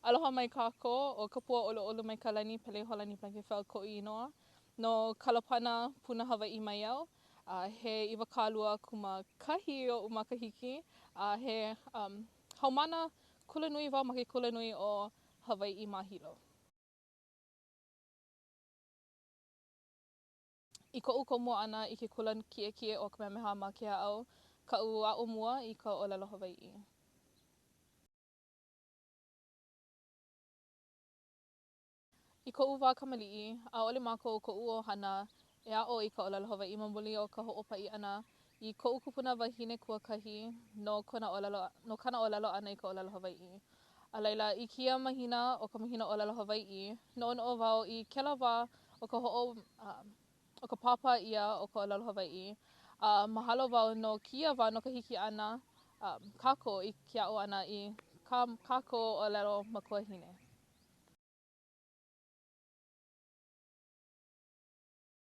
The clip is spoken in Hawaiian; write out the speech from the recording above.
Aloha mai kāko o Kapuaoluolumaikalani Peleiholani-Blankenfeld ko inoa. No kalapana puna Hawaii mai au. He iwakalua kumakahi o makahiki. He haumana kulanui wau ma ke kulanui o Hawaii mahilo. I ko'u komo ana i ke kula ki'eki'e o Kamehameha ma ke a'au, ka'u a'o mua i ka ʻōlelo Hawaii. I ko'u wā kamali'i, ʻaʻole mākou ko'u ʻohana e a'o i ka ʻōlelo Hawaii ma muli o ka ho'opa'i ʻana i ko'u kupuna wahine kuakahi no kana ʻōlelo ʻana i ka ʻōlelo Hawaii. A laila i kia mahina o ka mahina ʻōlelo Hawaii, noʻonoʻo wau i kela wā o ka pāpā ʻia o ka ʻōlelo Hawaii. Mahalo wau no kia wā no ka hiki ʻana kākou i ke a'o ʻana i kākou ʻōlelo ma kuahine.